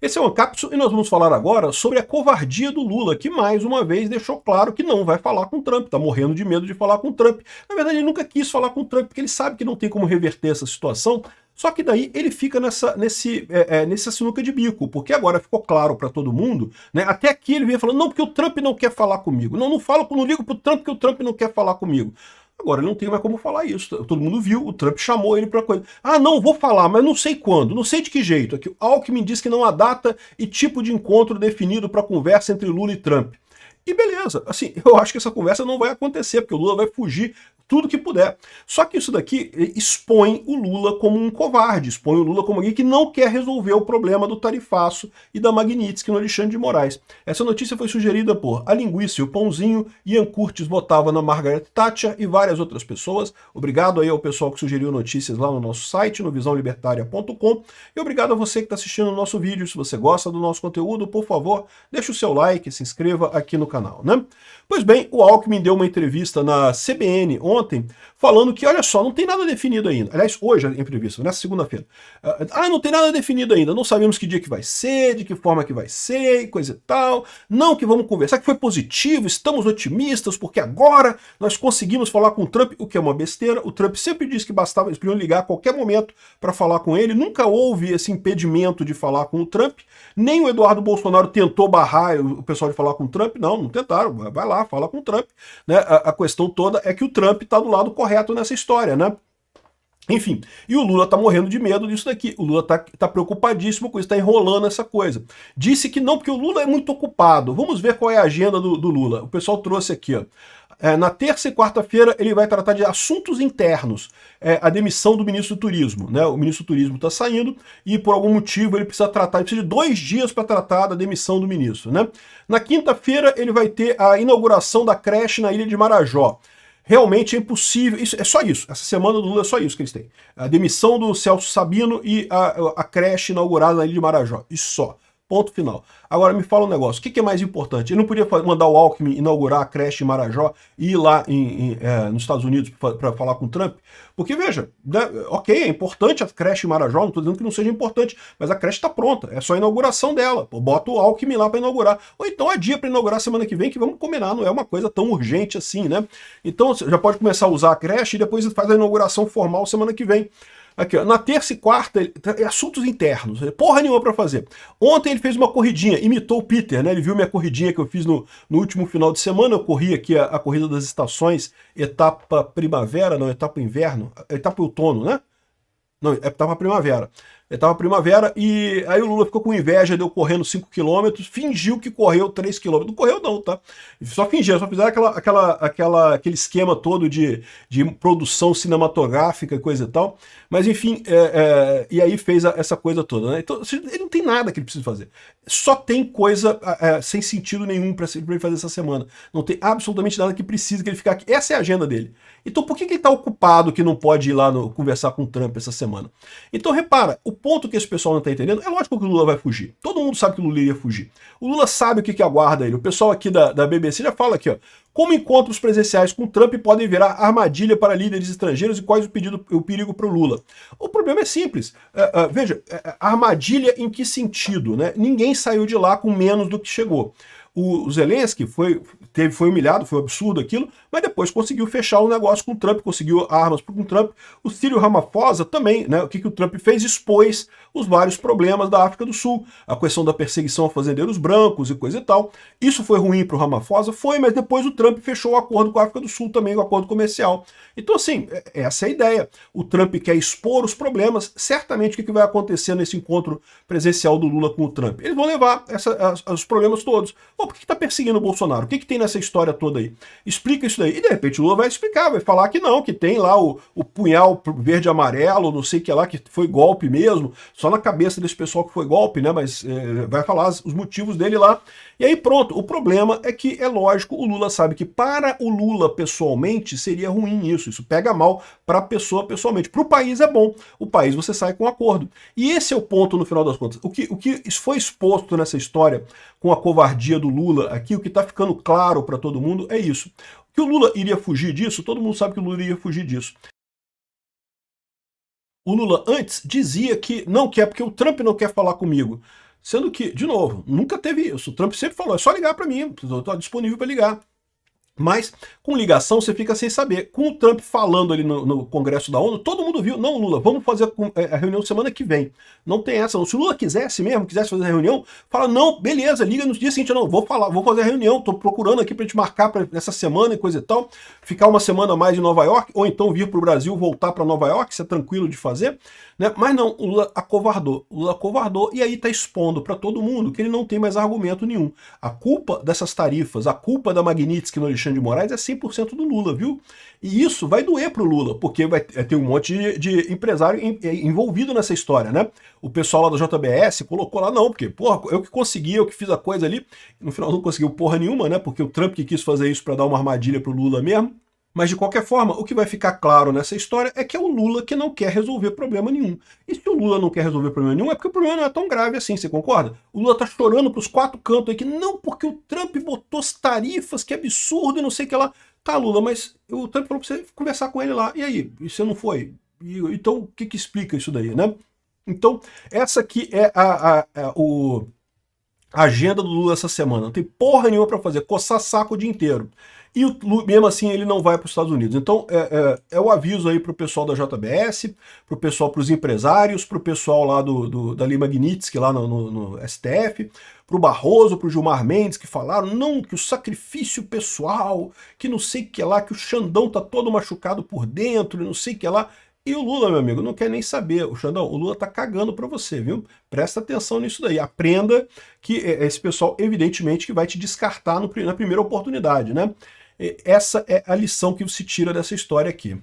Esse é o Ancapsu e nós vamos falar agora sobre a covardia do Lula, que mais uma vez deixou claro que não vai falar com o Trump, está morrendo de medo de falar com o Trump. Na verdade, ele nunca quis falar com o Trump, porque ele sabe que não tem como reverter essa situação, só que daí ele fica nessa sinuca de bico, porque agora ficou claro para todo mundo, né? Até aqui ele vinha falando, não, porque o Trump não quer falar comigo. Não, não ligo pro Trump, porque o Trump não quer falar comigo. Agora ele não tem mais como falar isso. Todo mundo viu, o Trump chamou ele para coisa. Ah, não, vou falar, mas não sei quando, não sei de que jeito. Aqui, o Alckmin diz que não há data e tipo de encontro definido para conversa entre Lula e Trump. E beleza, assim, eu acho que essa conversa não vai acontecer, porque o Lula vai fugir tudo que puder. Só que isso daqui expõe o Lula como um covarde, expõe o Lula como alguém que não quer resolver o problema do tarifaço e da Magnitsky no Alexandre de Moraes. Essa notícia foi sugerida por A Linguiça e o Pãozinho, Ian Curtis votava na Margaret Thatcher e várias outras pessoas. Obrigado aí ao pessoal que sugeriu notícias lá no nosso site, no visãolibertaria.com, e obrigado a você que está assistindo o nosso vídeo. Se você gosta do nosso conteúdo, por favor, deixe o seu like, se inscreva aqui no canal, né? Pois bem, o Alckmin deu uma entrevista na CBN ontem, falando que, olha só, não tem nada definido ainda. Aliás, hoje a entrevista, nessa segunda-feira. Não tem nada definido ainda, não sabemos que dia que vai ser, de que forma que vai ser, e coisa e tal. Não, que vamos conversar, que foi positivo, estamos otimistas, porque agora nós conseguimos falar com o Trump, o que é uma besteira. O Trump sempre disse que bastava, eles podiam ligar a qualquer momento para falar com ele, nunca houve esse impedimento de falar com o Trump, nem o Eduardo Bolsonaro tentou barrar o pessoal de falar com o Trump, não tentaram, vai lá, fala com o Trump, né? A questão toda é que o Trump está do lado correto nessa história, né? Enfim, e o Lula tá morrendo de medo disso daqui. O Lula tá preocupadíssimo com isso, tá enrolando essa coisa. Disse que não, porque o Lula é muito ocupado. Vamos ver qual é a agenda do Lula. O pessoal trouxe aqui, ó. Na terça e quarta-feira ele vai tratar de assuntos internos, a demissão do ministro do Turismo, né? O ministro do Turismo está saindo e por algum motivo ele precisa de 2 dias para tratar da demissão do ministro, né? Na quinta-feira ele vai ter a inauguração da creche na Ilha de Marajó. Realmente é impossível, é só isso, essa semana do Lula é só isso que eles têm. A demissão do Celso Sabino e a creche inaugurada na Ilha de Marajó, isso só. Ponto final. Agora me fala um negócio, o que é mais importante? Ele não podia mandar o Alckmin inaugurar a creche em Marajó e ir lá nos Estados Unidos para falar com o Trump? Porque, veja, né, ok, é importante a creche em Marajó, não estou dizendo que não seja importante, mas a creche está pronta, é só a inauguração dela. Bota o Alckmin lá para inaugurar. Ou então adia para inaugurar semana que vem, que vamos combinar, não é uma coisa tão urgente assim, né? Então você já pode começar a usar a creche e depois faz a inauguração formal semana que vem. Aqui, ó, na terça e quarta, assuntos internos, porra nenhuma pra fazer. Ontem ele fez uma corridinha, imitou o Peter, né? Ele viu minha corridinha que eu fiz no último final de semana. Eu corri aqui a corrida das estações, etapa primavera, não, etapa inverno, etapa outono, né? Não, etapa primavera. Etapa primavera e aí o Lula ficou com inveja de eu correndo 5 km, fingiu que correu 3 km. Não correu não, tá? Só fingiram, só fizeram aquele esquema todo de produção cinematográfica e coisa e tal. Mas enfim, e aí fez essa coisa toda, né? Então ele não tem nada que ele precisa fazer. Só tem coisa sem sentido nenhum para ele fazer essa semana. Não tem absolutamente nada que precisa que ele fique aqui. Essa é a agenda dele. Então por que ele está ocupado que não pode ir lá conversar com o Trump essa semana? Então repara, o ponto que esse pessoal não está entendendo, é lógico que o Lula vai fugir. Todo mundo sabe que o Lula iria fugir. O Lula sabe o que aguarda ele. O pessoal aqui da BBC já fala aqui, ó. Como encontros presenciais com Trump podem virar armadilha para líderes estrangeiros e quais o perigo para o Lula? O problema é simples. Veja, armadilha em que sentido, né? Ninguém saiu de lá com menos do que chegou. O Zelensky foi humilhado, foi um absurdo aquilo, mas depois conseguiu fechar o negócio com o Trump, conseguiu armas com o Trump. O Cyril Ramaphosa também, né? O que o Trump fez? Expôs os vários problemas da África do Sul, a questão da perseguição a fazendeiros brancos e coisa e tal. Isso foi ruim para o Ramaphosa? Foi, mas depois o Trump fechou o acordo com a África do Sul também, o acordo comercial. Então, assim, essa é a ideia. O Trump quer expor os problemas. Certamente o que vai acontecer nesse encontro presencial do Lula com o Trump? Eles vão levar os problemas todos. Pô, por que está perseguindo o Bolsonaro? O que tem nessa história toda aí? Explica isso daí. E de repente o Lula vai explicar, vai falar que não, que tem lá o punhal verde e amarelo, não sei o que lá, que foi golpe mesmo, só na cabeça desse pessoal que foi golpe, né? Mas vai falar os motivos dele lá. E aí pronto, o problema é que, é lógico, o Lula sabe que para o Lula pessoalmente seria ruim isso pega mal para a pessoa pessoalmente. Para o país é bom, o país você sai com um acordo. E esse é o ponto no final das contas. O que foi exposto nessa história com a covardia do Lula aqui, o que está ficando claro para todo mundo é isso. Que o Lula iria fugir disso, todo mundo sabe que o Lula iria fugir disso. O Lula antes dizia que não quer, porque o Trump não quer falar comigo. Sendo que, de novo, nunca teve isso. O Trump sempre falou, é só ligar para mim, estou disponível para ligar. Mas com ligação você fica sem saber. Com o Trump falando ali no Congresso da ONU, todo mundo viu, não, Lula, vamos fazer a reunião semana que vem. Não tem essa. Se o Lula quisesse mesmo, quisesse fazer a reunião, fala, não, beleza, liga no dia seguinte, não, vou fazer a reunião, tô procurando aqui pra gente marcar nessa semana e coisa e tal, ficar uma semana a mais em Nova York, ou então vir pro Brasil, voltar para Nova York, isso é tranquilo de fazer, né? Mas não, o Lula acovardou, e aí tá expondo para todo mundo que ele não tem mais argumento nenhum. A culpa dessas tarifas, a culpa da Magnitsky no Alexandre de Moraes é 100% do Lula, viu? E isso vai doer pro Lula, porque vai ter um monte de empresário envolvido nessa história, né? O pessoal lá da JBS colocou lá, não, porque, porra, eu que consegui, eu que fiz a coisa ali. No final não conseguiu porra nenhuma, né? Porque o Trump que quis fazer isso para dar uma armadilha pro Lula mesmo. Mas, de qualquer forma, o que vai ficar claro nessa história é que é o Lula que não quer resolver problema nenhum. E se o Lula não quer resolver problema nenhum, é porque o problema não é tão grave assim, você concorda? O Lula tá chorando pros quatro cantos aí que não, porque o Trump botou as tarifas, que absurdo e não sei o que lá. Tá, Lula, mas o Trump falou pra você conversar com ele lá. E aí? E você não foi? Então, o que explica isso daí, né? Então, essa aqui é a agenda do Lula essa semana. Não tem porra nenhuma para fazer, coçar saco o dia inteiro. E mesmo assim ele não vai para os Estados Unidos. Então é o aviso aí para o pessoal da JBS, para o pessoal, para os empresários, para o pessoal lá da Lei Magnitsky lá no STF, para o Barroso, para o Gilmar Mendes, que falaram, não, que o sacrifício pessoal, que não sei o que lá, que o Xandão tá todo machucado por dentro, não sei o que lá. E o Lula, meu amigo, não quer nem saber. O Xandão, o Lula tá cagando pra você, viu? Presta atenção nisso daí. Aprenda que esse pessoal, evidentemente, que vai te descartar na primeira oportunidade, né? Essa é a lição que se tira dessa história aqui.